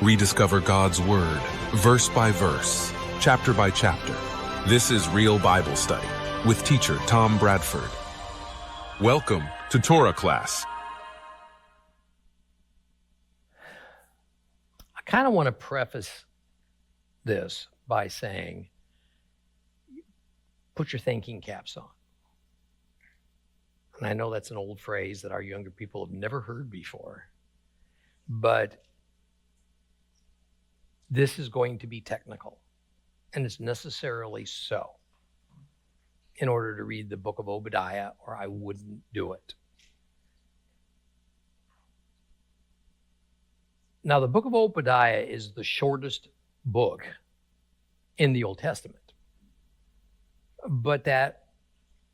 Rediscover God's Word, verse by verse, chapter by chapter. This is Real Bible Study with teacher Tom Bradford. Welcome to Torah class. I kind of want to preface this by saying, put your thinking caps on. And I know that's an old phrase that our younger people have never heard before, but this is going to be technical, and it's necessarily so in order to read the book of Obadiah, or I wouldn't do it. Now, the book of Obadiah is the shortest book in the Old Testament, but that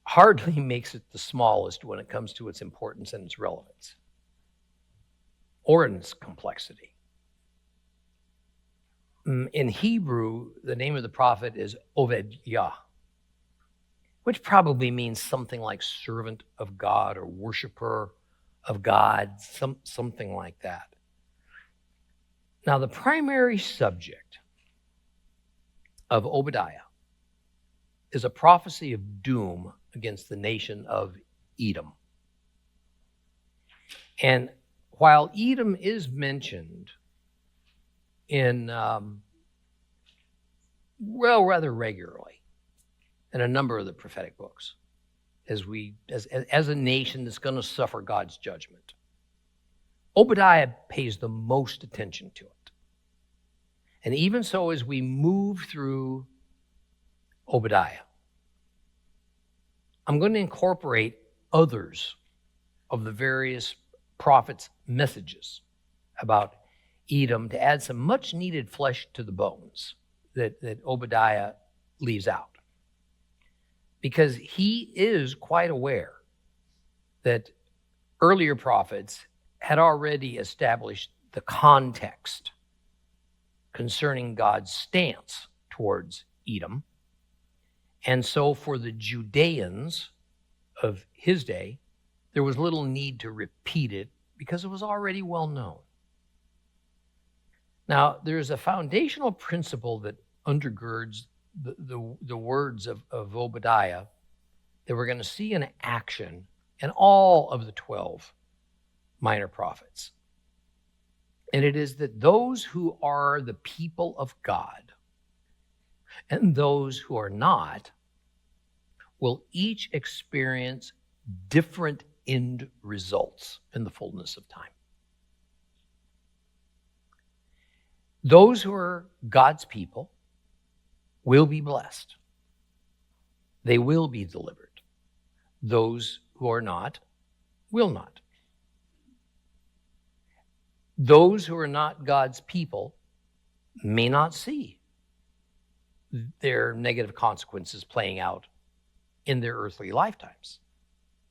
hardly makes it the smallest when it comes to its importance and its relevance, or in its complexity. In Hebrew, the name of the prophet is Obadiah, which probably means something like servant of God or worshiper of God, something like that. Now, the primary subject of Obadiah is a prophecy of doom against the nation of Edom. And while Edom is mentioned in, rather regularly in a number of the prophetic books, as a nation that's going to suffer God's judgment, Obadiah pays the most attention to it. And even so, as we move through Obadiah, I'm going to incorporate others of the various prophets' messages about Edom to add some much needed flesh to the bones that Obadiah leaves out. Because he is quite aware that earlier prophets had already established the context concerning God's stance towards Edom. And so for the Judeans of his day, there was little need to repeat it because it was already well known. Now, there's a foundational principle that undergirds the words of Obadiah that we're going to see in action in all of the 12 minor prophets. And it is that those who are the people of God and those who are not will each experience different end results in the fullness of time. Those who are God's people will be blessed. They will be delivered. Those who are not will not. Those who are not God's people may not see their negative consequences playing out in their earthly lifetimes.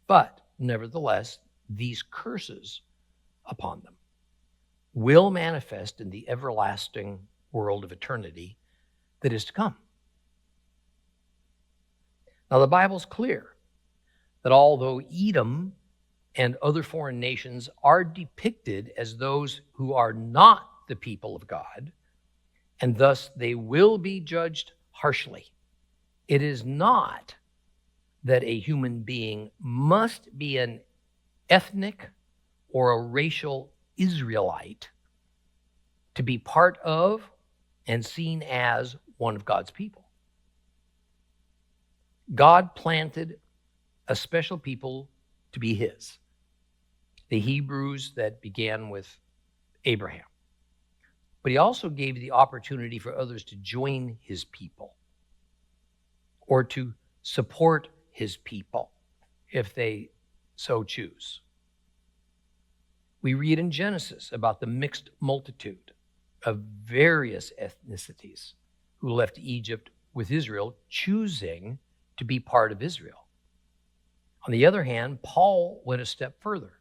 But nevertheless, these curses upon them will manifest in the everlasting world of eternity that is to come. Now, the Bible's clear that although Edom and other foreign nations are depicted as those who are not the people of God, and thus they will be judged harshly, it is not that a human being must be an ethnic or a racial Israelite to be part of and seen as one of God's people. God planted a special people to be his, the Hebrews that began with Abraham. But he also gave the opportunity for others to join his people or to support his people if they so choose. We read in Genesis about the mixed multitude of various ethnicities who left Egypt with Israel, choosing to be part of Israel. On the other hand, Paul went a step further,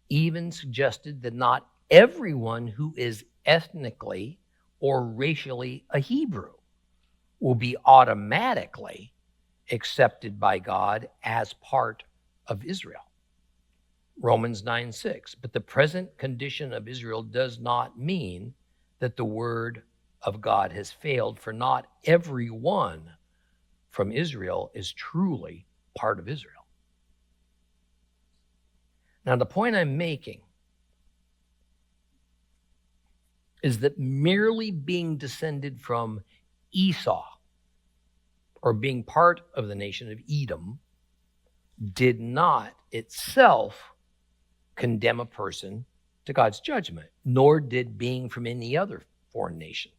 even suggested that not everyone who is ethnically or racially a Hebrew will be automatically accepted by God as part of Israel. Romans 9:6. But the present condition of Israel does not mean that the word of God has failed, for not everyone from Israel is truly part of Israel. Now, the point I'm making is that merely being descended from Esau or being part of the nation of Edom did not itself condemn a person to God's judgment, nor did being from any other foreign nation.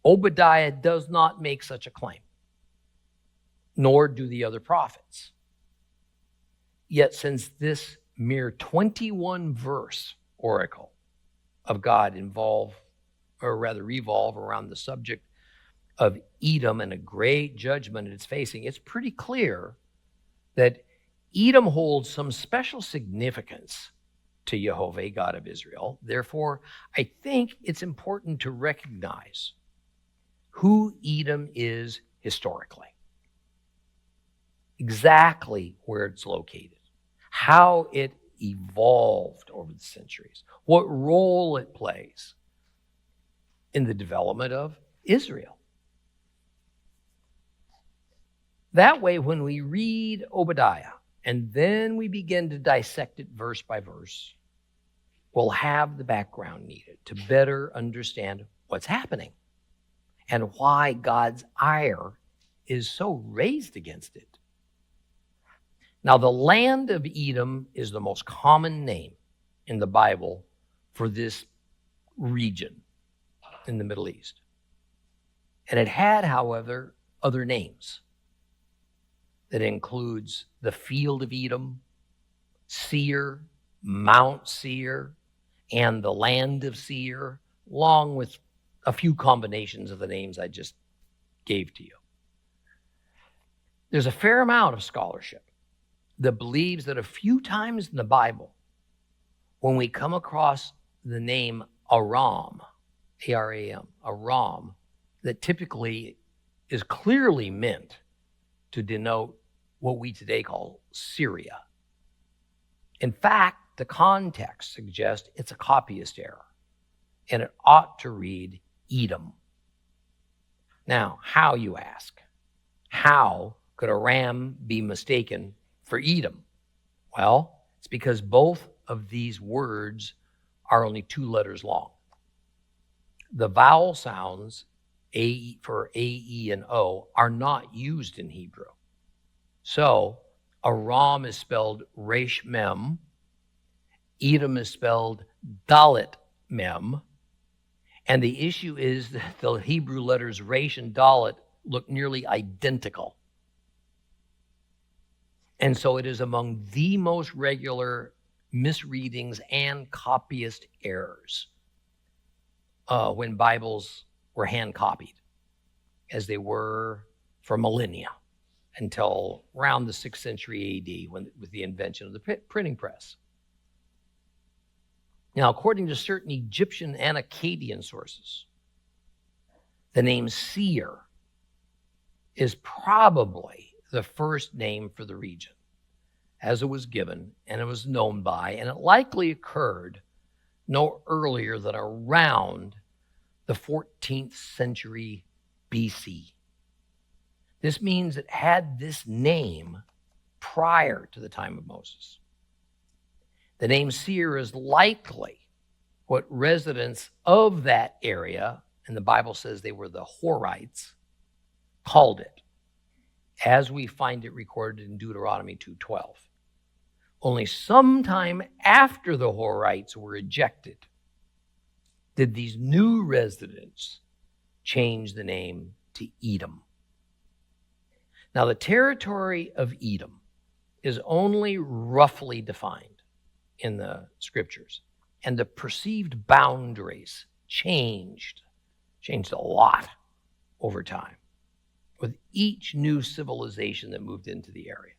Obadiah does not make such a claim, nor do the other prophets. Yet since this mere 21 verse oracle of God revolve around the subject of Edom and a great judgment it's facing, it's pretty clear that Edom holds some special significance to Yehovah, God of Israel. Therefore, I think it's important to recognize who Edom is historically, exactly where it's located, how it evolved over the centuries, what role it plays in the development of Israel. That way, when we read Obadiah and then we begin to dissect it verse by verse, we'll have the background needed to better understand what's happening and why God's ire is so raised against it. Now, the land of Edom is the most common name in the Bible for this region in the Middle East. And it had, however, other names. That includes the field of Edom, Seir, Mount Seir, and the land of Seir, along with a few combinations of the names I just gave to you. There's a fair amount of scholarship that believes that a few times in the Bible, when we come across the name Aram, A-R-A-M, Aram, that typically is clearly meant to denote what we today call Syria. In fact, the context suggests it's a copyist error, and it ought to read Edom. Now, how, you ask? How could Aram be mistaken for Edom? Well, it's because both of these words are only 2 letters long. The vowel sounds for A, E, and O are not used in Hebrew. So Aram is spelled Resh Mem, Edom is spelled Dalet Mem, and the issue is that the Hebrew letters Resh and Dalet look nearly identical. And so it is among the most regular misreadings and copyist errors when Bibles were hand copied, as they were for millennia until around the 6th century AD with the invention of the printing press. Now, according to certain Egyptian and Akkadian sources, the name Seir is probably the first name for the region as it was given and it was known by, and it likely occurred no earlier than around the 14th century BC. This means it had this name prior to the time of Moses. The name Seir is likely what residents of that area, and the Bible says they were the Horites, called it, as we find it recorded in Deuteronomy 2:12. Only sometime after the Horites were ejected did these new residents change the name to Edom. Now, the territory of Edom is only roughly defined in the scriptures, and the perceived boundaries changed a lot over time with each new civilization that moved into the area.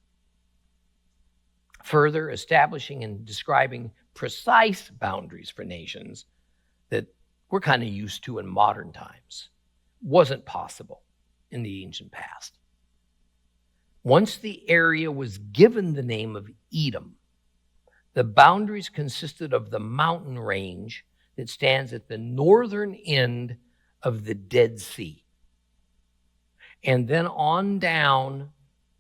Further, establishing and describing precise boundaries for nations that we're kind of used to in modern times wasn't possible in the ancient past. Once the area was given the name of Edom, The boundaries consisted of the mountain range that stands at the northern end of the Dead Sea, and then on down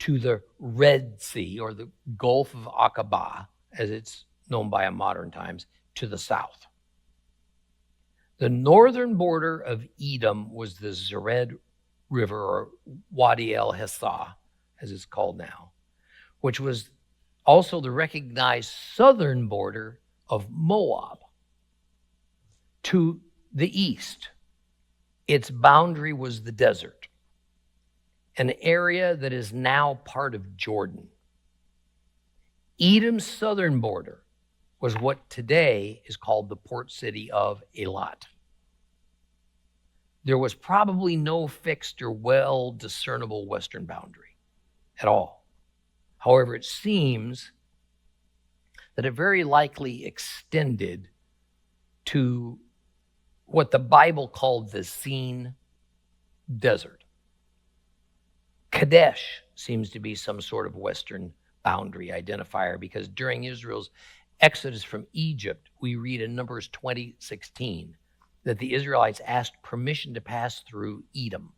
to the Red Sea, or the Gulf of Aqaba, as it's known by in modern times, to the south. The northern border of Edom was the Zered River, or Wadi el-Hissa, as it's called now, which was also the recognized southern border of Moab. To the east, its boundary was the desert, an area that is now part of Jordan. Edom's southern border was what today is called the port city of Eilat. There was probably no fixed or well discernible western boundary at all. However, it seems that it very likely extended to what the Bible called the Sin Desert. Kadesh seems to be some sort of western boundary identifier, because during Israel's exodus from Egypt, we read in Numbers 20:16 that the Israelites asked permission to pass through Edom.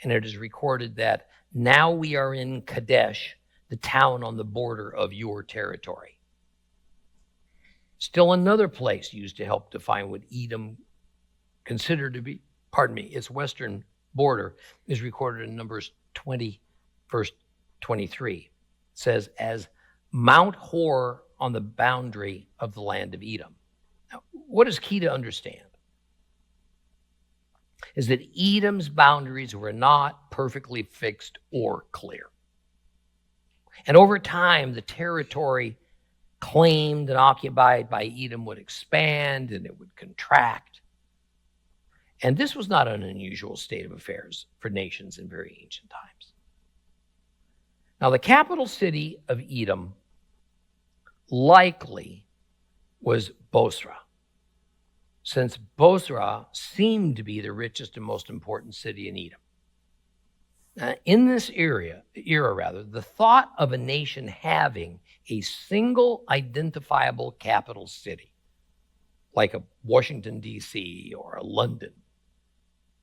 And it is recorded that now we are in Kadesh, the town on the border of your territory. Still another place used to help define what Edom considered to be, its western border, is recorded in Numbers 20, verse 23. It says, as Mount Hor on the boundary of the land of Edom. Now, what is key to understand is that Edom's boundaries were not perfectly fixed or clear. And over time, the territory claimed and occupied by Edom would expand and it would contract. And this was not an unusual state of affairs for nations in very ancient times. Now, the capital city of Edom likely was Bosra, since Bosra seemed to be the richest and most important city in Edom. In this era, the thought of a nation having a single identifiable capital city, like a Washington, D.C. or a London,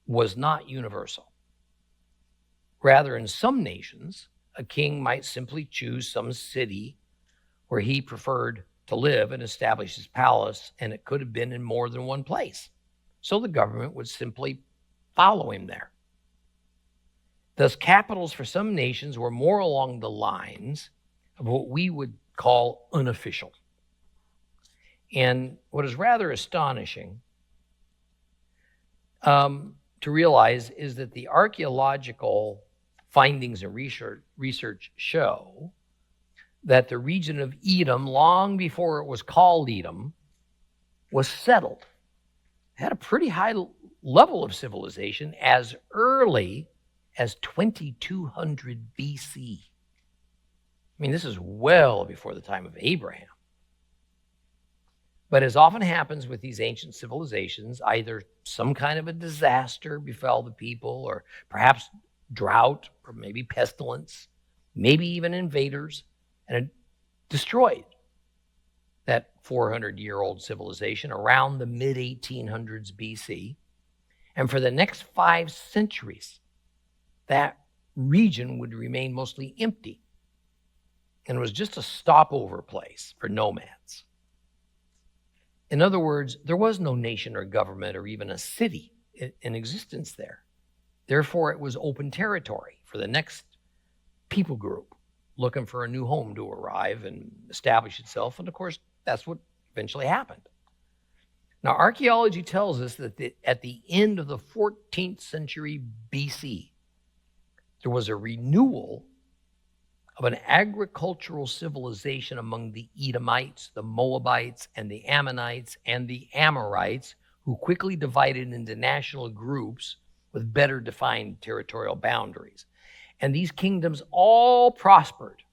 was not universal. Rather, in some nations, a king might simply choose some city where he preferred to live and establish his palace, and it could have been in more than one place. So the government would simply follow him there. Thus, capitals for some nations were more along the lines of what we would call unofficial. And what is rather astonishing to realize is that the archaeological findings and research show that the region of Edom, long before it was called Edom, was settled. It had a pretty high level of civilization as early as 2200 BC. I mean, this is well before the time of Abraham. But as often happens with these ancient civilizations, either some kind of a disaster befell the people, or perhaps drought, or maybe pestilence, maybe even invaders, and it destroyed that 400-year-old civilization around the mid-1800s BC. And for the next 5 centuries, that region would remain mostly empty. And it was just a stopover place for nomads. In other words, there was no nation or government or even a city in existence there. Therefore, it was open territory for the next people group looking for a new home to arrive and establish itself. And of course, that's what eventually happened. Now, archaeology tells us that at the end of the 14th century BC, there was a renewal of an agricultural civilization among the Edomites, the Moabites, and the Ammonites, and the Amorites, who quickly divided into national groups with better defined territorial boundaries. And these kingdoms all prospered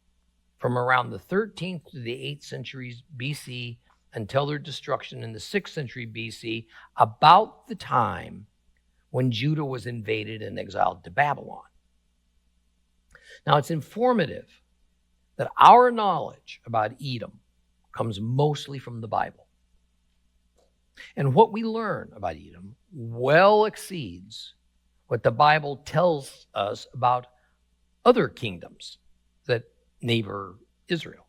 from around the 13th to the 8th centuries BC until their destruction in the 6th century BC, about the time when Judah was invaded and exiled to Babylon. Now, it's informative that our knowledge about Edom comes mostly from the Bible. And what we learn about Edom well exceeds what the Bible tells us about other kingdoms that neighbor Israel.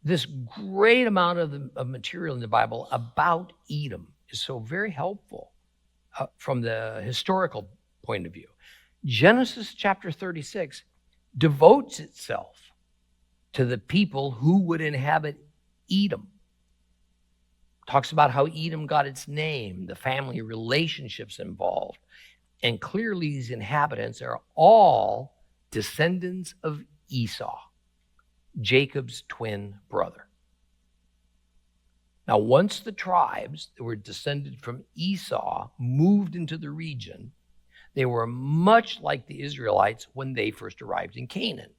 This great amount of material in the Bible about Edom is so very helpful from the historical point of view. Genesis chapter 36 devotes itself to the people who would inhabit Edom. Talks about how Edom got its name, the family relationships involved. And clearly these inhabitants are all descendants of Esau, Jacob's twin brother. Now, once the tribes that were descended from Esau moved into the region, they were much like the Israelites when they first arrived in Canaan.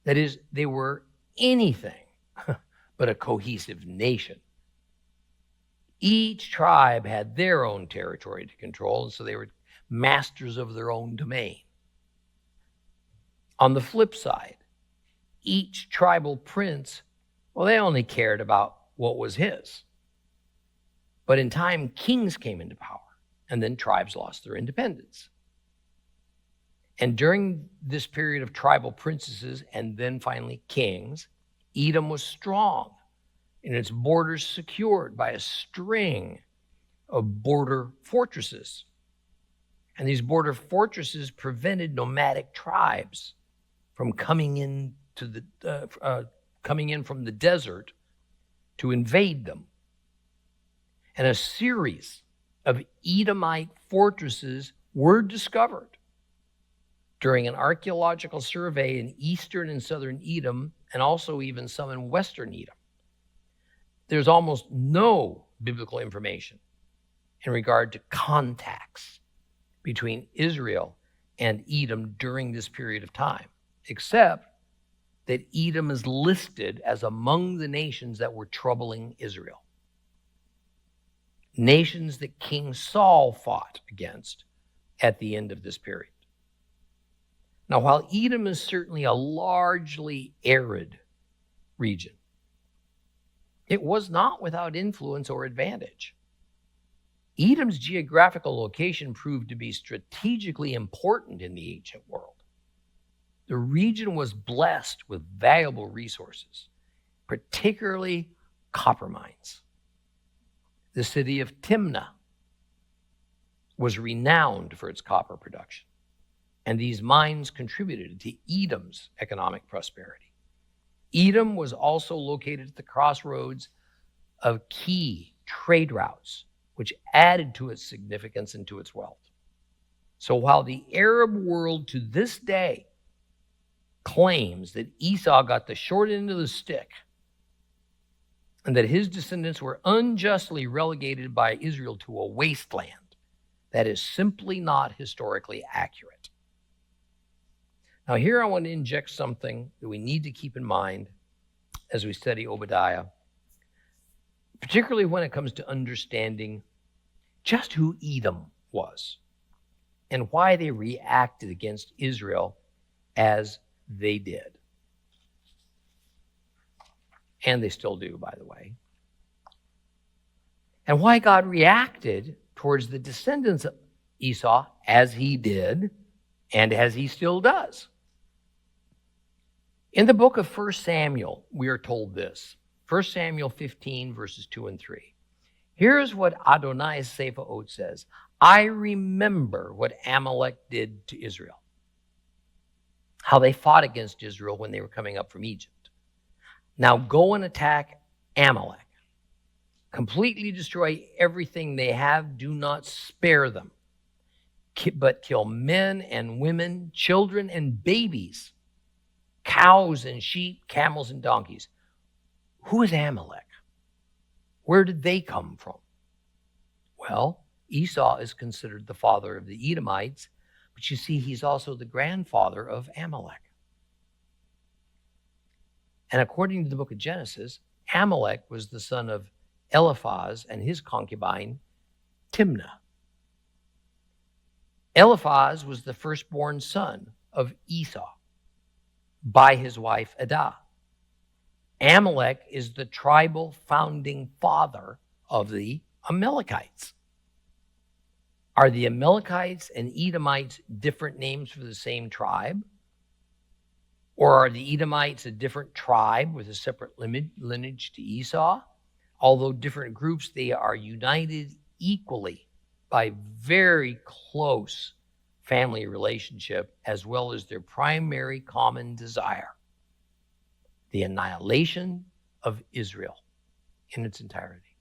That is, they were anything but a cohesive nation. Each tribe had their own territory to control, and so they were masters of their own domain. On the flip side, each tribal prince, well, they only cared about what was his. But in time, kings came into power, and then tribes lost their independence. And during this period of tribal princesses and then finally kings, Edom was strong and its borders secured by a string of border fortresses. And these border fortresses prevented nomadic tribes from coming in from the desert to invade them. And a series of Edomite fortresses were discovered during an archaeological survey in eastern and southern Edom, and also even some in western Edom. There's almost no biblical information in regard to contacts between Israel and Edom during this period of time, except that Edom is listed as among the nations that were troubling Israel. Nations that King Saul fought against at the end of this period. Now, while Edom is certainly a largely arid region, it was not without influence or advantage. Edom's geographical location proved to be strategically important in the ancient world. The region was blessed with valuable resources, particularly copper mines. The city of Timna was renowned for its copper production, and these mines contributed to Edom's economic prosperity. Edom was also located at the crossroads of key trade routes, which added to its significance and to its wealth. So while the Arab world to this day claims that Esau got the short end of the stick and that his descendants were unjustly relegated by Israel to a wasteland, that is simply not historically accurate. Now, here I want to inject something that we need to keep in mind as we study Obadiah, particularly when it comes to understanding just who Edom was and why they reacted against Israel as they did. And they still do, by the way. And why God reacted towards the descendants of Esau as he did and as he still does. In the book of 1 Samuel, we are told this. 1 Samuel 15, verses 2 and 3. Here's what Adonai Tzva'ot says. I remember what Amalek did to Israel. How they fought against Israel when they were coming up from Egypt. Now go and attack Amalek. Completely destroy everything they have. Do not spare them. But kill men and women, children and babies, cows and sheep, camels and donkeys. Who is Amalek? Where did they come from? Well, Esau is considered the father of the Edomites, but you see, he's also the grandfather of Amalek. And according to the book of Genesis, Amalek was the son of Eliphaz and his concubine, Timna. Eliphaz was the firstborn son of Esau by his wife Adah. Amalek is the tribal founding father of the Amalekites. Are the Amalekites and Edomites different names for the same tribe? Or are the Edomites a different tribe with a separate lineage to Esau? Although different groups, they are united equally by very close family relationship, as well as their primary common desire, the annihilation of Israel in its entirety.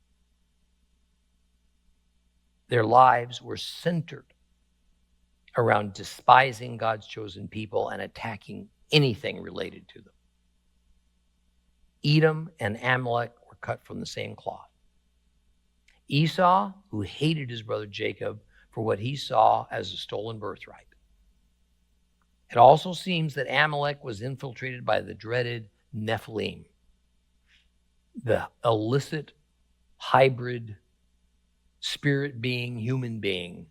Their lives were centered around despising God's chosen people and attacking anything related to them. Edom and Amalek were cut from the same cloth. Esau, who hated his brother Jacob for what he saw as a stolen birthright. It also seems that Amalek was infiltrated by the dreaded Nephilim, the illicit hybrid spirit being, human being,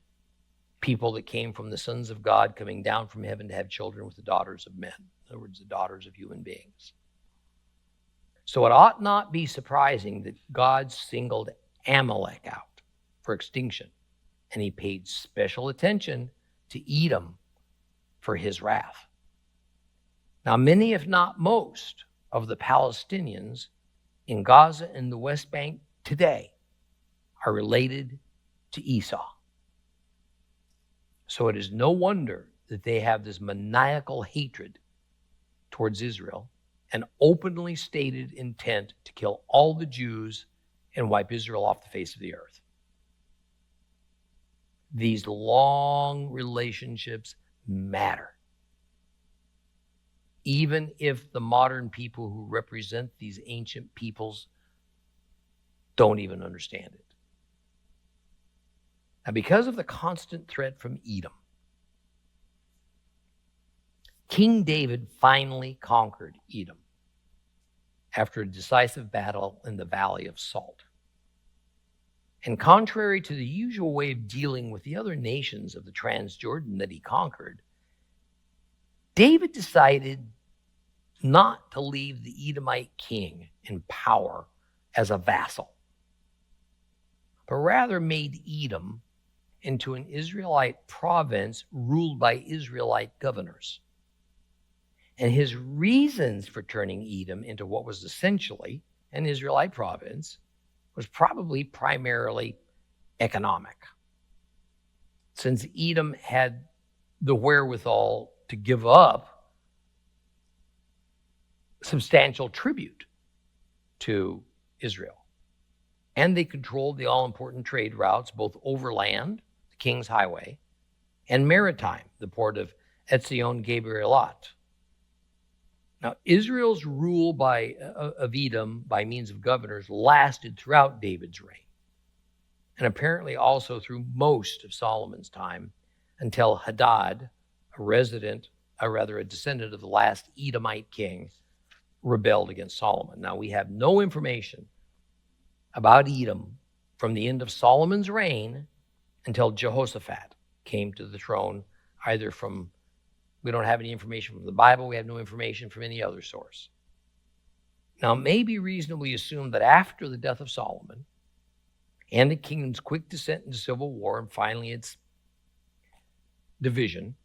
people that came from the sons of God coming down from heaven to have children with the daughters of men. In other words, the daughters of human beings. So it ought not be surprising that God singled Amalek out for extinction, and he paid special attention to Edom for his wrath. Now, many, if not most, of the Palestinians in Gaza and the West Bank today are related to Esau. So it is no wonder that they have this maniacal hatred towards Israel and openly stated intent to kill all the Jews and wipe Israel off the face of the earth. These long relationships matter. Even if the modern people who represent these ancient peoples don't even understand it. Now, because of the constant threat from Edom, King David finally conquered Edom after a decisive battle in the Valley of Salt. And contrary to the usual way of dealing with the other nations of the Transjordan that he conquered, David decided not to leave the Edomite king in power as a vassal, but rather made Edom into an Israelite province ruled by Israelite governors. And his reasons for turning Edom into what was essentially an Israelite province was probably primarily economic. Since Edom had the wherewithal to give up substantial tribute to Israel. And they controlled the all-important trade routes, both overland, the King's Highway, and maritime, the port of Etzion Geber-Elat. Now, Israel's rule of Edom by means of governors lasted throughout David's reign, and apparently also through most of Solomon's time, until Hadad, a descendant of the last Edomite king, rebelled against Solomon. Now, we have no information about Edom from the end of Solomon's reign until Jehoshaphat came to the throne, we don't have any information from the Bible, we have no information from any other source. Now, it may be reasonably assumed that after the death of Solomon and the kingdom's quick descent into civil war and finally its division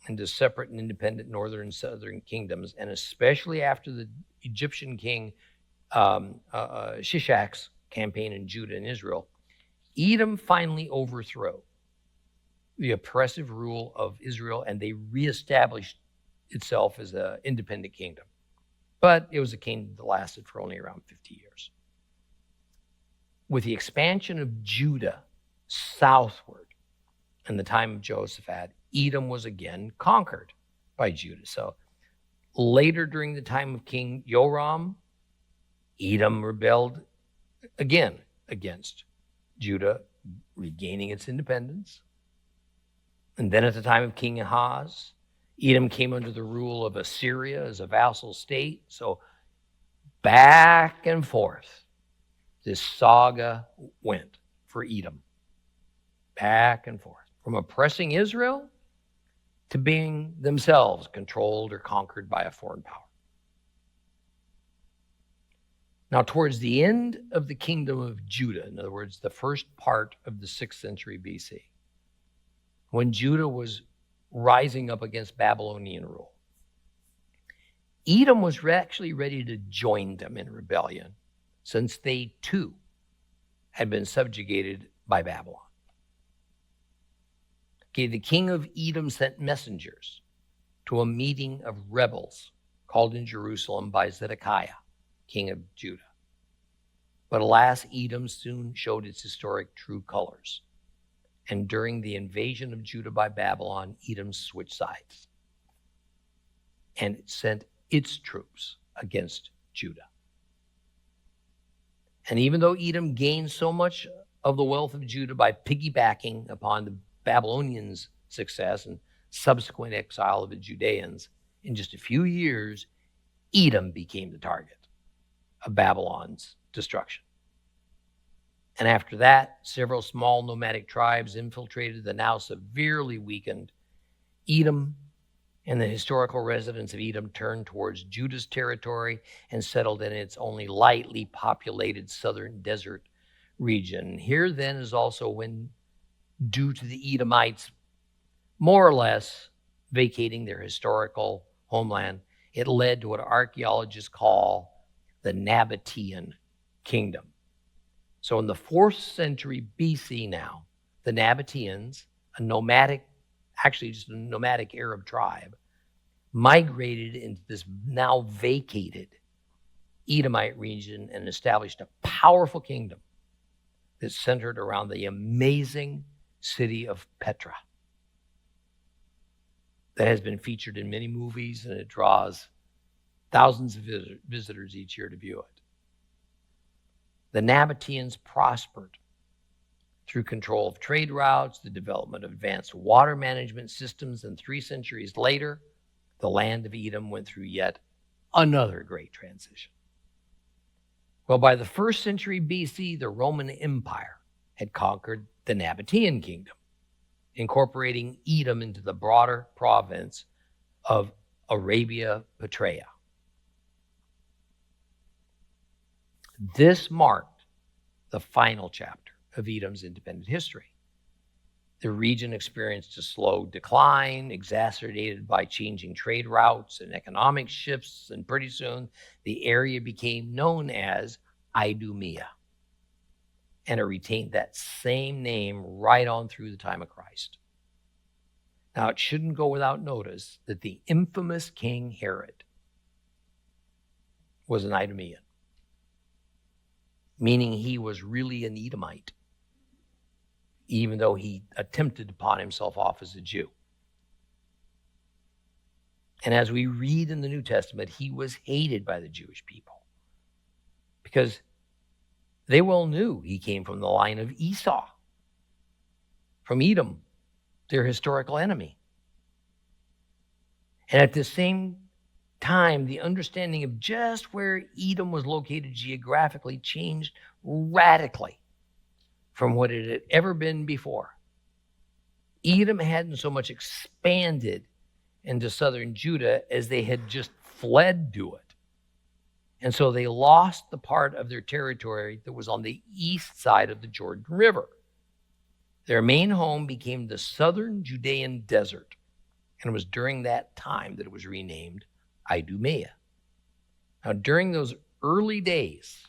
into separate and independent northern and southern kingdoms, and especially after the Egyptian king Shishak's campaign in Judah and Israel, Edom finally overthrew the oppressive rule of Israel, and they reestablished itself as an independent kingdom. But it was a kingdom that lasted for only around 50 years. With the expansion of Judah southward in the time of Jehoshaphat, Edom was again conquered by Judah. So later during the time of King Joram, Edom rebelled again against Judah, regaining its independence. And then at the time of King Ahaz, Edom came under the rule of Assyria as a vassal state. So back and forth, this saga went for Edom. Back and forth. From oppressing Israel to being themselves controlled or conquered by a foreign power. Now, towards the end of the kingdom of Judah, in other words, the first part of the 6th century BC, when Judah was rising up against Babylonian rule, Edom was actually ready to join them in rebellion, since they too had been subjugated by Babylon. Okay, the king of Edom sent messengers to a meeting of rebels called in Jerusalem by Zedekiah, king of Judah. But alas, Edom soon showed its historic true colors. And during the invasion of Judah by Babylon, Edom switched sides. And it sent its troops against Judah. And even though Edom gained so much of the wealth of Judah by piggybacking upon the Babylonians' success and subsequent exile of the Judeans, in just a few years, Edom became the target of Babylon's destruction. And after that, several small nomadic tribes infiltrated the now severely weakened Edom, and the historical residents of Edom turned towards Judah's territory and settled in its only lightly populated southern desert region. Here then is also when, due to the Edomites more or less vacating their historical homeland, it led to what archaeologists call the Nabatean kingdom. So in the 4th century BC now, the Nabateans, a nomadic Arab tribe, migrated into this now vacated Edomite region and established a powerful kingdom that centered around the amazing city of Petra that has been featured in many movies, and it draws thousands of visitors each year to view it. The Nabateans prospered through control of trade routes, the development of advanced water management systems, and 3 centuries later, the land of Edom went through yet another great transition. Well, by the 1st century BC, the Roman Empire had conquered the Nabatean kingdom, incorporating Edom into the broader province of Arabia Petraea. This marked the final chapter of Edom's independent history. The region experienced a slow decline, exacerbated by changing trade routes and economic shifts, and pretty soon the area became known as Idumea, and it retained that same name right on through the time of Christ. Now, it shouldn't go without notice that the infamous King Herod was an Idumean, meaning he was really an Edomite, even though he attempted to pawn himself off as a Jew. And as we read in the New Testament, he was hated by the Jewish people because they well knew he came from the line of Esau, from Edom, their historical enemy. And at the same time, the understanding of just where Edom was located geographically changed radically from what it had ever been before. Edom hadn't so much expanded into southern Judah as they had just fled to it. And so they lost the part of their territory that was on the east side of the Jordan River. Their main home became the southern Judean desert, and it was during that time that it was renamed Idumea. Now, during those early days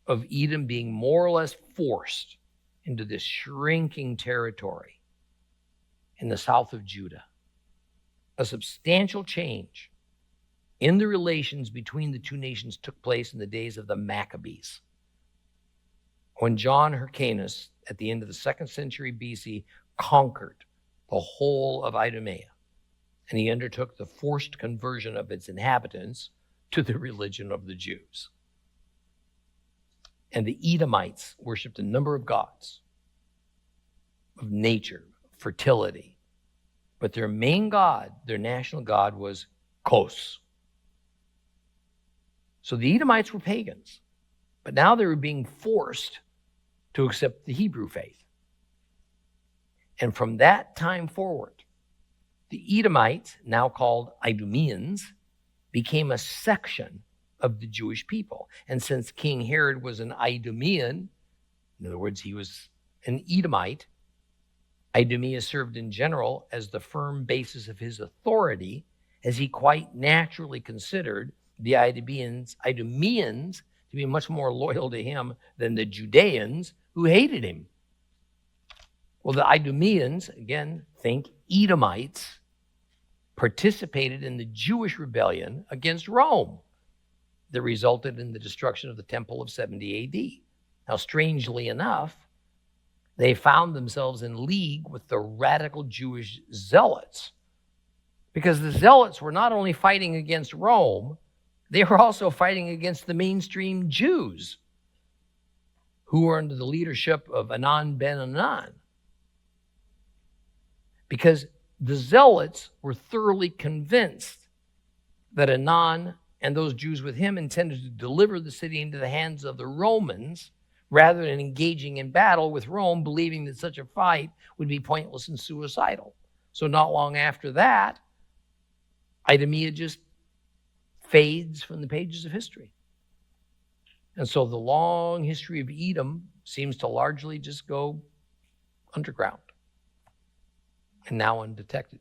of Edom being more or less forced into this shrinking territory in the south of Judah, a substantial change in the relations between the two nations took place in the days of the Maccabees, when John Hyrcanus, at the end of the 2nd century BC, conquered the whole of Idumea, and he undertook the forced conversion of its inhabitants to the religion of the Jews. And the Edomites worshipped a number of gods of nature, fertility, but their main god, their national god, was Kos. So the Edomites were pagans, but now they were being forced to accept the Hebrew faith. And from that time forward, the Edomites, now called Idumeans, became a section of the Jewish people. And since King Herod was an Idumean, in other words, he was an Edomite, Idumea served in general as the firm basis of his authority, as he quite naturally considered the Idumeans to be much more loyal to him than the Judeans who hated him. Well, the Idumeans, again, think Edomites, participated in the Jewish rebellion against Rome that resulted in the destruction of the temple of 70 AD. Now, strangely enough, they found themselves in league with the radical Jewish zealots, because the zealots were not only fighting against Rome, they were also fighting against the mainstream Jews who were under the leadership of Anan ben Anan. Because the zealots were thoroughly convinced that Anan and those Jews with him intended to deliver the city into the hands of the Romans rather than engaging in battle with Rome, believing that such a fight would be pointless and suicidal. So not long after that, Idumea just fades from the pages of history. And so the long history of Edom seems to largely just go underground and now undetected.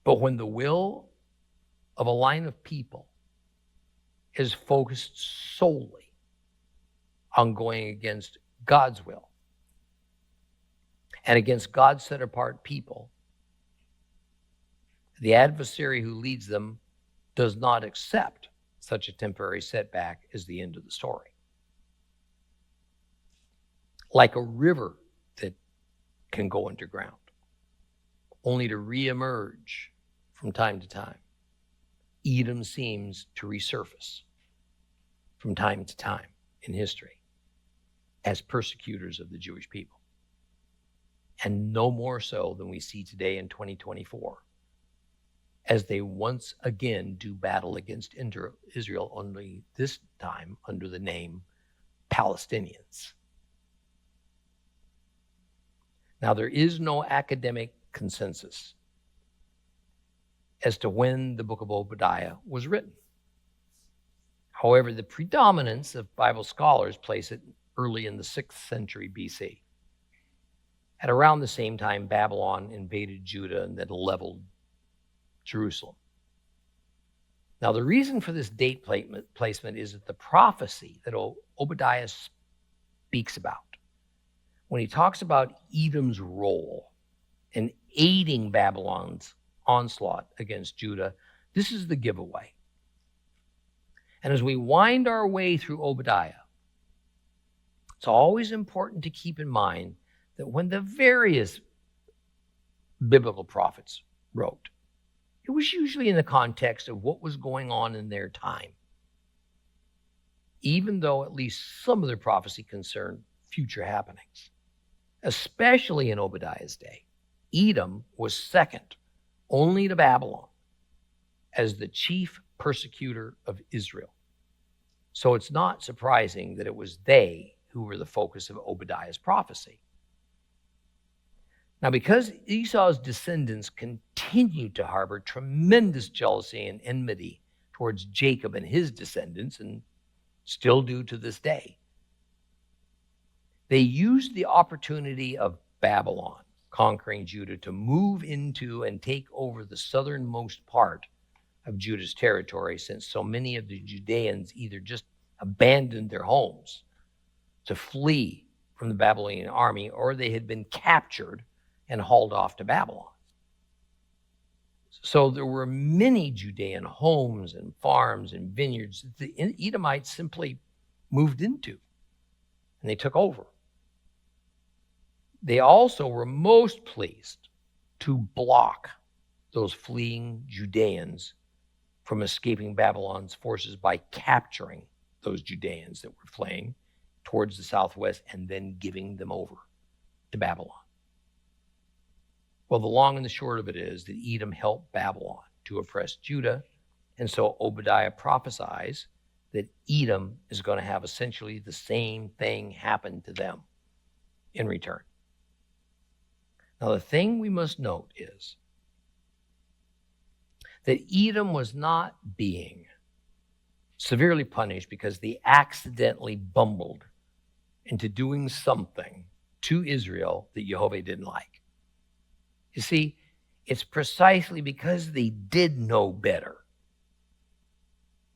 But when the will of a line of people is focused solely on going against God's will and against God's set-apart people, the adversary who leads them does not accept such a temporary setback as the end of the story. Like a river that can go underground, only to reemerge from time to time, Edom seems to resurface from time to time in history as persecutors of the Jewish people. And no more so than we see today in 2024, as they once again do battle against Israel, only this time under the name Palestinians. Now, there is no academic consensus as to when the book of Obadiah was written. However, the predominance of Bible scholars place it early in the 6th century BC. At around the same time, Babylon invaded Judah and then leveled Jerusalem. Now, the reason for this date placement is that the prophecy that Obadiah speaks about, when he talks about Edom's role in aiding Babylon's onslaught against Judah, this is the giveaway. And as we wind our way through Obadiah, it's always important to keep in mind that when the various biblical prophets wrote, it was usually in the context of what was going on in their time, even though at least some of their prophecy concerned future happenings. Especially in Obadiah's day, Edom was second only to Babylon as the chief persecutor of Israel. So it's not surprising that it was they who were the focus of Obadiah's prophecy. Now, because Esau's descendants continued to harbor tremendous jealousy and enmity towards Jacob and his descendants, and still do to this day, they used the opportunity of Babylon conquering Judah to move into and take over the southernmost part of Judah's territory, since so many of the Judeans either just abandoned their homes to flee from the Babylonian army, or they had been captured and hauled off to Babylon. So there were many Judean homes and farms and vineyards that the Edomites simply moved into, and they took over. They also were most pleased to block those fleeing Judeans from escaping Babylon's forces by capturing those Judeans that were fleeing towards the southwest and then giving them over to Babylon. Well, the long and the short of it is that Edom helped Babylon to oppress Judah, and so Obadiah prophesies that Edom is going to have essentially the same thing happen to them in return. Now, the thing we must note is that Edom was not being severely punished because they accidentally bumbled into doing something to Israel that Jehovah didn't like. You see, it's precisely because they did know better,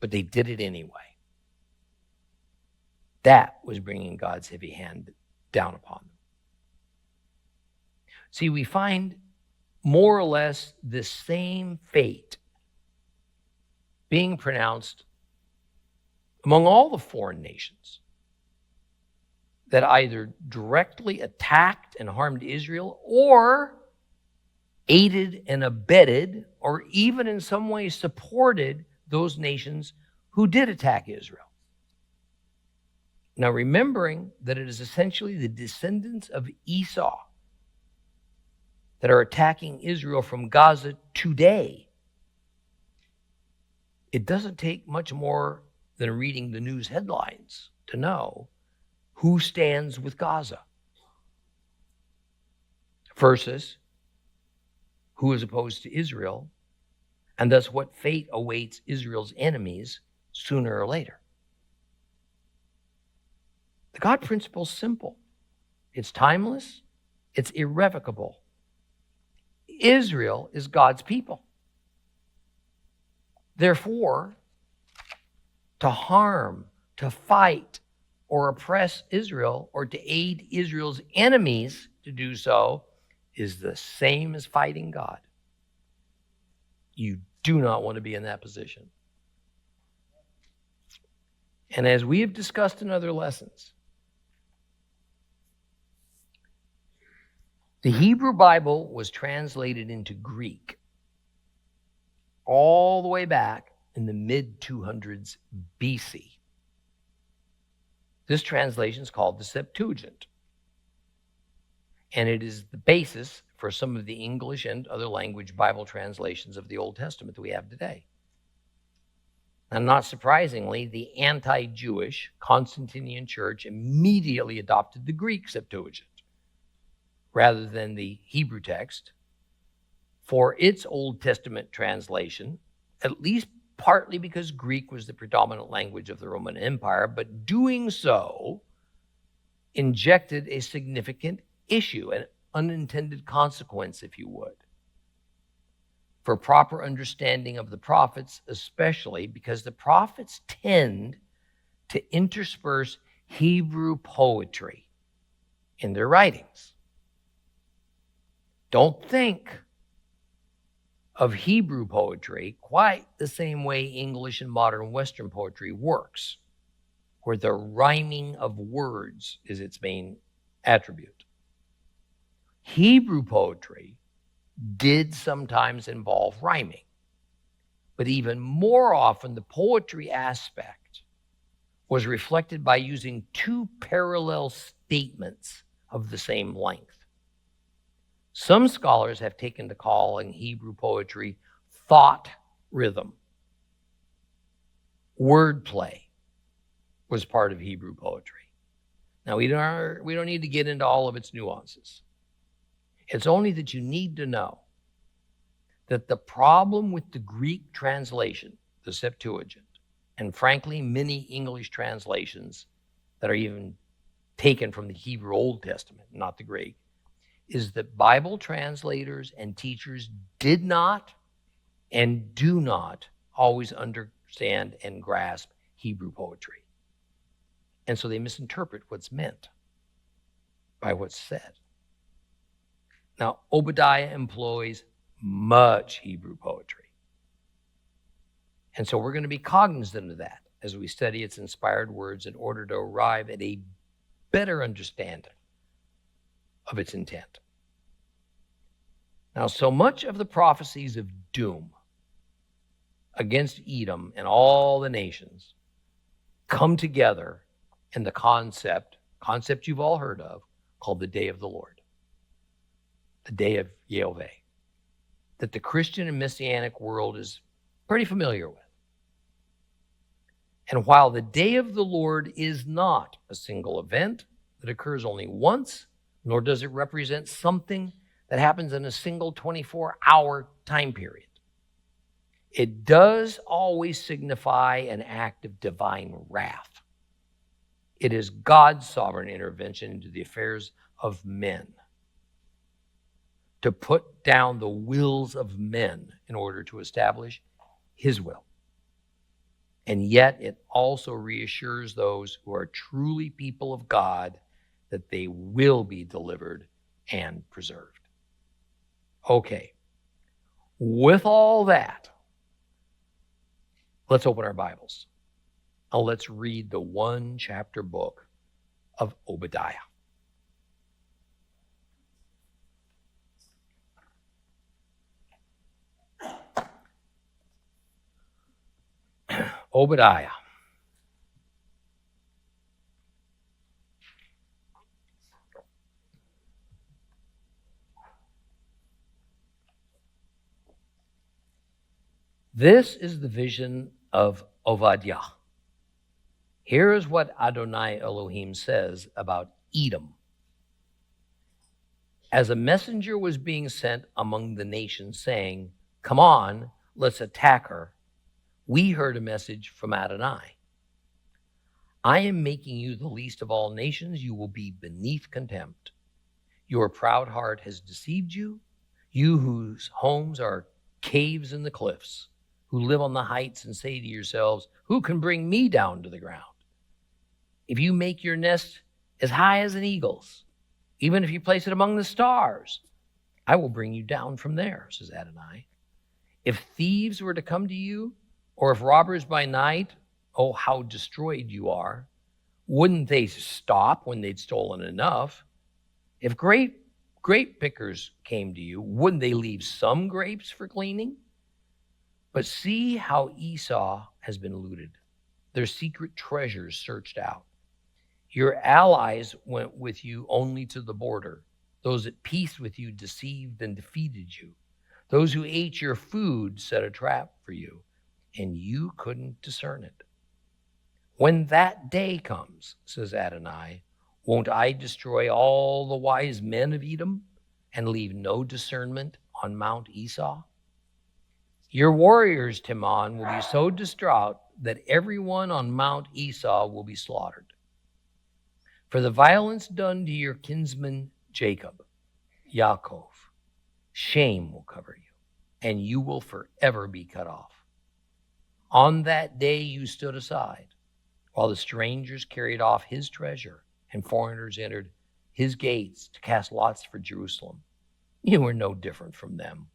but they did it anyway. That was bringing God's heavy hand down upon them. See, we find more or less the same fate being pronounced among all the foreign nations that either directly attacked and harmed Israel or aided and abetted or even in some way supported those nations who did attack Israel. Now, remembering that it is essentially the descendants of Esau that are attacking Israel from Gaza today, it doesn't take much more than reading the news headlines to know who stands with Gaza versus who is opposed to Israel, and thus what fate awaits Israel's enemies sooner or later. The God principle is simple. It's timeless. It's irrevocable. Israel is God's people. Therefore, to harm, to fight, or oppress Israel, or to aid Israel's enemies to do so is the same as fighting God. You do not want to be in that position. And as we have discussed in other lessons, the Hebrew Bible was translated into Greek all the way back in the mid-200s BC. This translation is called the Septuagint, and it is the basis for some of the English and other language Bible translations of the Old Testament that we have today. And not surprisingly, the anti-Jewish Constantinian Church immediately adopted the Greek Septuagint rather than the Hebrew text for its Old Testament translation, at least partly because Greek was the predominant language of the Roman Empire, but doing so injected a significant issue, an unintended consequence, if you would, for proper understanding of the prophets, especially because the prophets tend to intersperse Hebrew poetry in their writings. Don't think of Hebrew poetry quite the same way English and modern Western poetry works, where the rhyming of words is its main attribute. Hebrew poetry did sometimes involve rhyming, but even more often the poetry aspect was reflected by using two parallel statements of the same length. Some scholars have taken to calling Hebrew poetry thought rhythm. Wordplay was part of Hebrew poetry. Now, we don't need to get into all of its nuances. It's only that you need to know that the problem with the Greek translation, the Septuagint, and frankly, many English translations that are even taken from the Hebrew Old Testament, not the Greek, is that Bible translators and teachers did not and do not always understand and grasp Hebrew poetry. And so they misinterpret what's meant by what's said. Now, Obadiah employs much Hebrew poetry. And so we're going to be cognizant of that as we study its inspired words in order to arrive at a better understanding of its intent. Now, so much of the prophecies of doom against Edom and all the nations come together in the concept you've all heard of, called the Day of the Lord, the Day of YHWH, that the Christian and Messianic world is pretty familiar with. And while the Day of the Lord is not a single event that occurs only once, nor does it represent something that happens in a single 24-hour time period, It does always signify an act of divine wrath. It is God's sovereign intervention into the affairs of men, to put down the wills of men in order to establish his will. And yet it also reassures those who are truly people of God that they will be delivered and preserved. Okay, with all that, let's open our Bibles and let's read the one chapter book of Obadiah. Obadiah. This is the vision of Obadiah. Here is what Adonai Elohim says about Edom. As a messenger was being sent among the nations saying, "Come on, let's attack her," we heard a message from Adonai. "I am making you the least of all nations. You will be beneath contempt. Your proud heart has deceived you, you whose homes are caves in the cliffs, who live on the heights and say to yourselves, 'Who can bring me down to the ground?' If you make your nest as high as an eagle's, even if you place it among the stars, I will bring you down from there," says Adonai. "If thieves were to come to you, or if robbers by night, oh, how destroyed you are, wouldn't they stop when they'd stolen enough? If grape pickers came to you, wouldn't they leave some grapes for cleaning? But see how Esau has been looted, their secret treasures searched out. Your allies went with you only to the border. Those at peace with you deceived and defeated you. Those who ate your food set a trap for you, and you couldn't discern it. When that day comes," says Adonai, "won't I destroy all the wise men of Edom and leave no discernment on Mount Esau? Your warriors, Timon, will be so distraught that everyone on Mount Esau will be slaughtered. For the violence done to your kinsman Jacob, Yaakov, shame will cover you, and you will forever be cut off. On that day you stood aside, while the strangers carried off his treasure, and foreigners entered his gates to cast lots for Jerusalem. You were no different from them.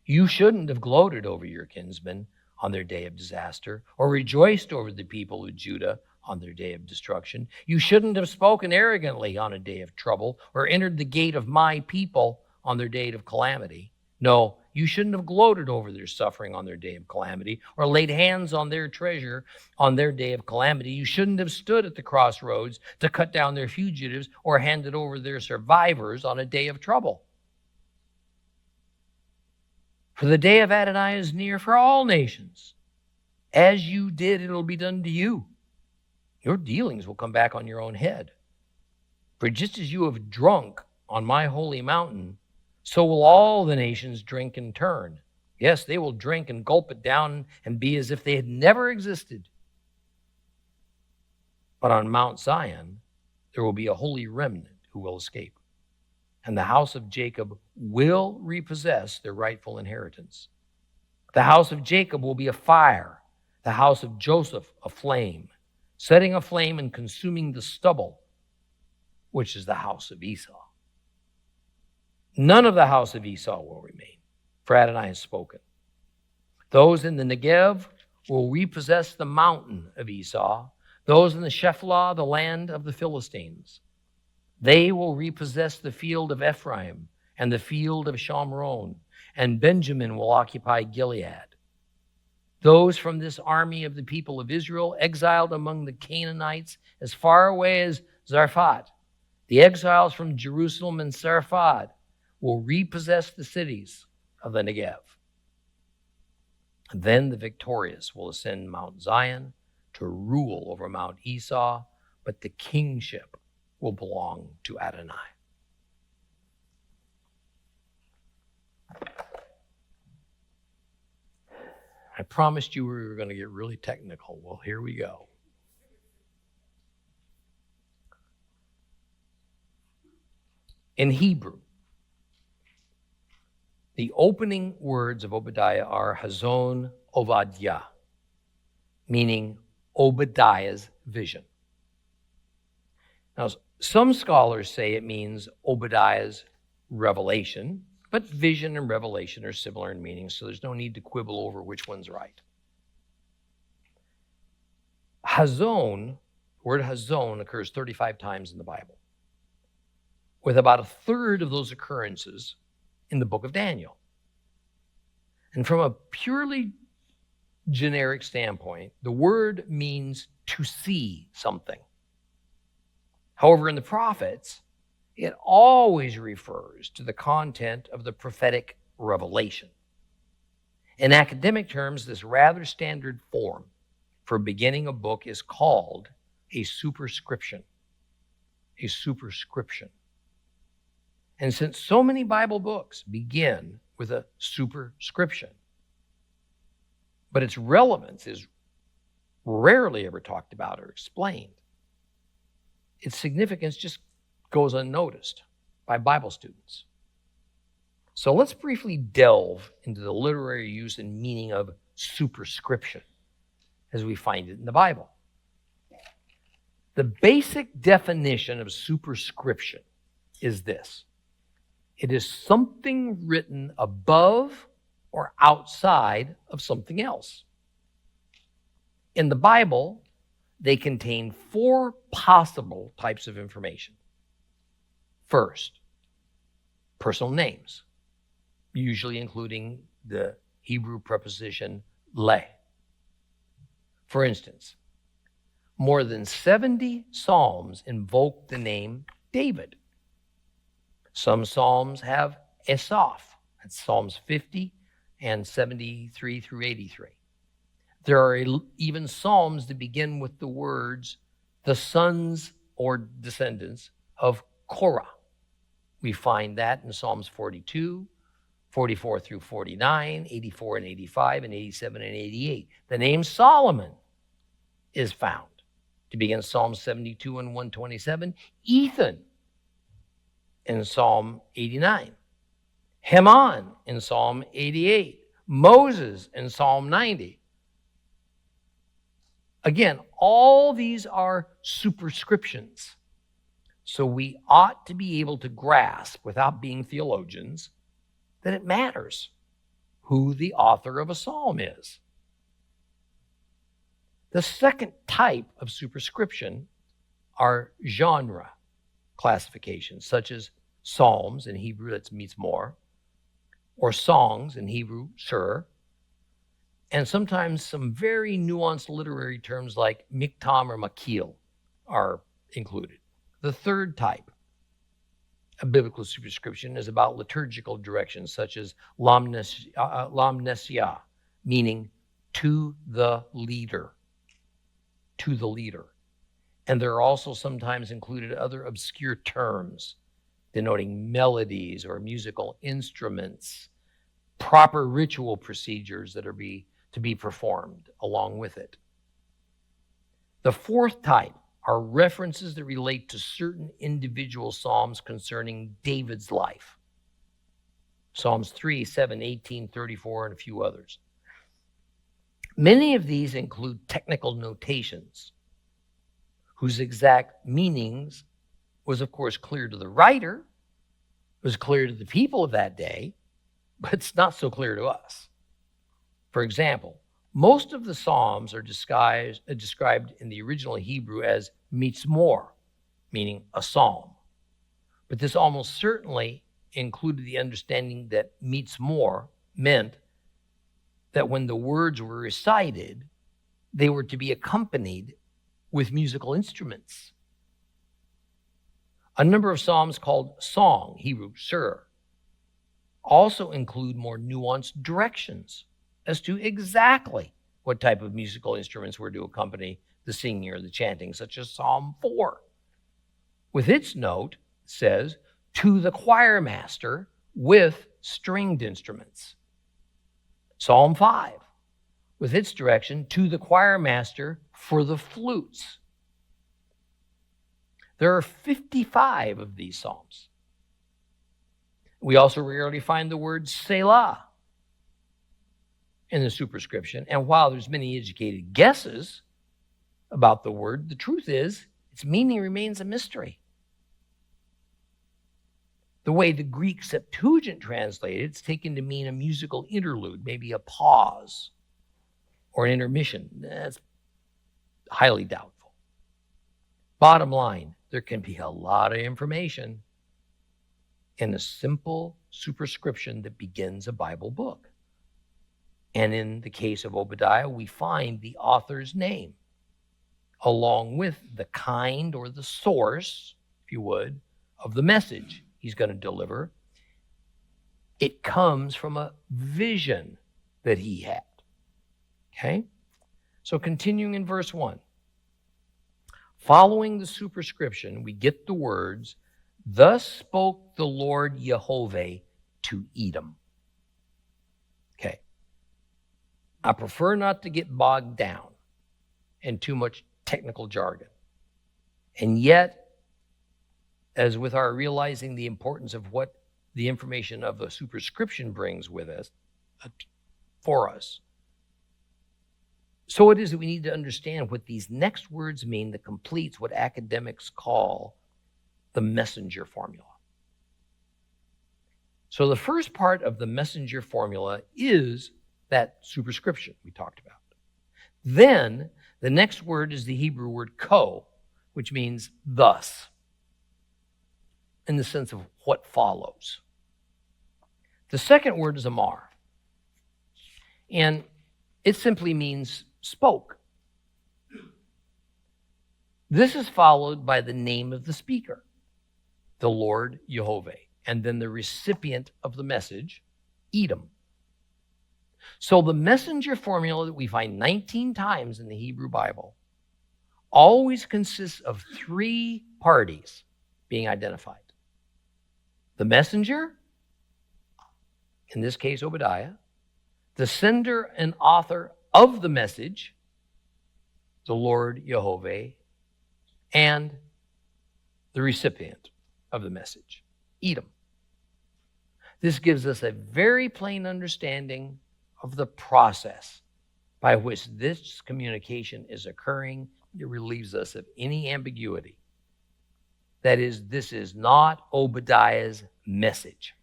You shouldn't have gloated over your kinsmen on their day of disaster, or rejoiced over the people of Judah on their day of destruction. You shouldn't have spoken arrogantly on a day of trouble, or entered the gate of my people on their day of calamity. No, you shouldn't have gloated over their suffering on their day of calamity, or laid hands on their treasure on their day of calamity. You shouldn't have stood at the crossroads to cut down their fugitives, or handed over their survivors on a day of trouble. For the day of Adonai is near for all nations. As you did, it'll be done to you. Your dealings will come back on your own head. For just as you have drunk on my holy mountain, so will all the nations drink in turn. Yes, they will drink and gulp it down and be as if they had never existed. But on Mount Zion, there will be a holy remnant who will escape, and the house of Jacob will repossess their rightful inheritance. The house of Jacob will be a fire, the house of Joseph a flame, setting aflame and consuming the stubble, which is the house of Esau. None of the house of Esau will remain, for Adonai has spoken. Those in the Negev will repossess the mountain of Esau, those in the Shephelah, the land of the Philistines. They will repossess the field of Ephraim and the field of Shomron, and Benjamin will occupy Gilead. Those from this army of the people of Israel, exiled among the Canaanites as far away as Zarephath, the exiles from Jerusalem and Sarphad, will repossess the cities of the Negev. Then the victorious will ascend Mount Zion to rule over Mount Esau, but the kingship will belong to Adonai. I promised you we were going to get really technical. Well, here we go. In Hebrew, the opening words of Obadiah are Hazon Obadiah, meaning Obadiah's vision. Now, some scholars say it means Obadiah's revelation, but vision and revelation are similar in meaning, so there's no need to quibble over which one's right. Hazon, the word Hazon occurs 35 times in the Bible, with about a third of those occurrences in the book of Daniel. And from a purely generic standpoint, the word means to see something. However, in the prophets, it always refers to the content of the prophetic revelation. In academic terms, this rather standard form for beginning a book is called a superscription. A superscription. And since so many Bible books begin with a superscription, but its relevance is rarely ever talked about or explained, its significance just goes unnoticed by Bible students. So let's briefly delve into the literary use and meaning of superscription as we find it in the Bible. The basic definition of superscription is this: it is something written above or outside of something else. In the Bible, they contain 4 possible types of information. First, personal names, usually including the Hebrew preposition le. For instance, more than 70 psalms invoke the name David. Some psalms have Esau. That's Psalms 50 and 73 through 83. There are even psalms that begin with the words, the sons or descendants of Korah. We find that in Psalms 42, 44 through 49, 84 and 85, and 87 and 88. The name Solomon is found to begin Psalm 72 and 127, Ethan in Psalm 89, Heman in Psalm 88, Moses in Psalm 90. Again, all these are superscriptions. So we ought to be able to grasp, without being theologians, that it matters who the author of a psalm is. The second type of superscription are genre classifications, such as psalms, in Hebrew that's mitzmor, or songs, in Hebrew shir, and sometimes some very nuanced literary terms like miktam or makil are included. The third type of biblical superscription is about liturgical directions, such as lamnesia, meaning to the leader. To the leader. And there are also sometimes included other obscure terms denoting melodies or musical instruments, proper ritual procedures that are to be performed along with it. The fourth type are references that relate to certain individual psalms concerning David's life. Psalms 3, 7, 18, 34, and a few others. Many of these include technical notations whose exact meanings was, of course, clear to the writer, was clear to the people of that day, but it's not so clear to us. For example, most of the Psalms are described in the original Hebrew as mitzmor, meaning a psalm. But this almost certainly included the understanding that mitzmor meant that when the words were recited, they were to be accompanied with musical instruments. A number of psalms called song, Hebrew shir, also include more nuanced directions as to exactly what type of musical instruments were to accompany the singing or the chanting, such as Psalm 4. With its note, says, to the choir master with stringed instruments. Psalm 5, with its direction to the choir master for the flutes. There are 55 of these psalms. We also rarely find the word Selah in the superscription. And while there's many educated guesses about the word, the truth is its meaning remains a mystery. The way the Greek Septuagint translated, it's taken to mean a musical interlude, maybe a pause or an intermission. That's highly doubtful. Bottom line, there can be a lot of information in a simple superscription that begins a Bible book. And in the case of Obadiah, we find the author's name, along with the kind or the source, if you would, of the message he's going to deliver. It comes from a vision that he had. Okay? So continuing in verse 1. Following the superscription, we get the words, "Thus spoke the Lord YHWH to Edom." Okay. I prefer not to get bogged down in too much technical jargon. And yet, as with our realizing the importance of what the information of the superscription brings with us, for us, so it is that we need to understand what these next words mean that completes what academics call the messenger formula. So the first part of the messenger formula is that superscription we talked about. Then the next word is the Hebrew word ko, which means thus, in the sense of what follows. The second word is amar, and it simply means spoke. This is followed by the name of the speaker, the Lord YHWH, and then the recipient of the message, Edom. So the messenger formula that we find 19 times in the Hebrew Bible always consists of three parties being identified. The messenger, in this case Obadiah, the sender and author of the message, the Lord YHWH, and the recipient of the message, Edom. This gives us a very plain understanding of the process by which this communication is occurring. It relieves us of any ambiguity. That is, this is not Obadiah's message,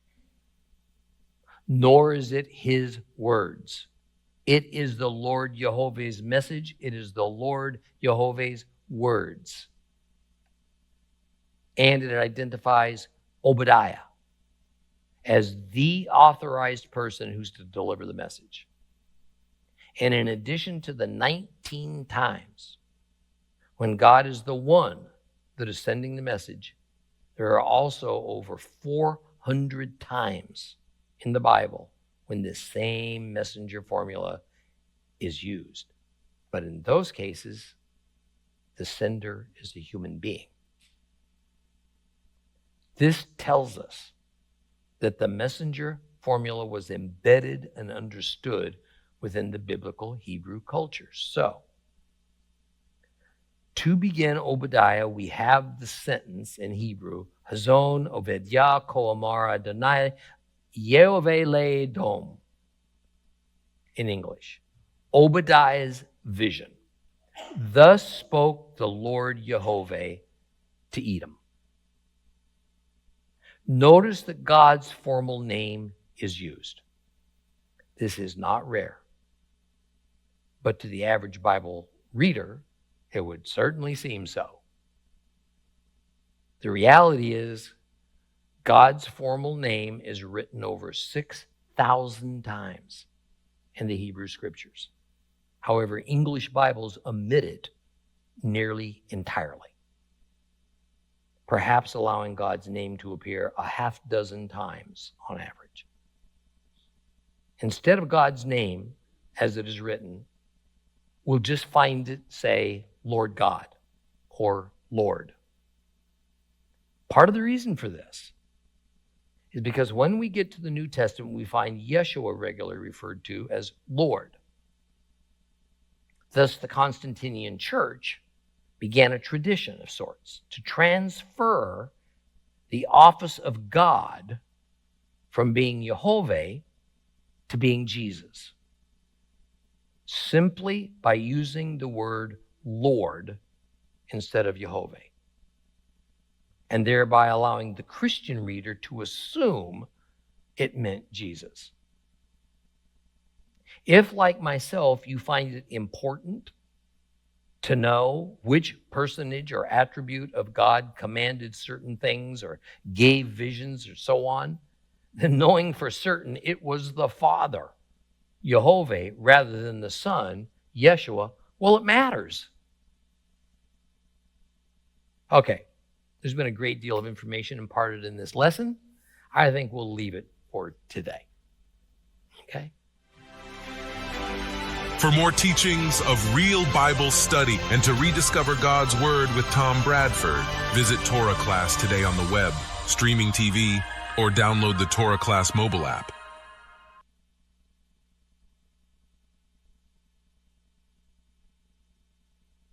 nor is it his words. It is the Lord YHWH's message. It is the Lord YHWH's words. And it identifies Obadiah as the authorized person who's to deliver the message. And in addition to the 19 times when God is the one that is sending the message, there are also over 400 times in the Bible when this same messenger formula is used. But in those cases, the sender is a human being. This tells us that the messenger formula was embedded and understood within the biblical Hebrew culture. So, to begin Obadiah, we have the sentence in Hebrew, Hazon Obadiah ko amar Adonai YHWH le-Edom. In English, Obadiah's vision. Thus spoke the Lord YHWH to Edom. Notice that God's formal name is used. This is not rare, but to the average Bible reader, it would certainly seem so. The reality is, God's formal name is written over 6,000 times in the Hebrew Scriptures. However, English Bibles omit it nearly entirely, perhaps allowing God's name to appear a half dozen times on average. Instead of God's name, as it is written, we'll just find it say Lord God or Lord. Part of the reason for this is because when we get to the New Testament, we find Yeshua regularly referred to as Lord. Thus, the Constantinian church began a tradition of sorts to transfer the office of God from being Yehovah to being Jesus, simply by using the word Lord instead of Yehovah, and thereby allowing the Christian reader to assume it meant Jesus. If, like myself, you find it important to know which personage or attribute of God commanded certain things or gave visions or so on, then knowing for certain it was the Father, Yehovah, rather than the Son, Yeshua, well, it matters. Okay, there's been a great deal of information imparted in this lesson. I think we'll leave it for today. Okay? For more teachings of real Bible study and to rediscover God's Word with Tom Bradford, visit Torah Class today on the web, streaming TV, or download the Torah Class mobile app.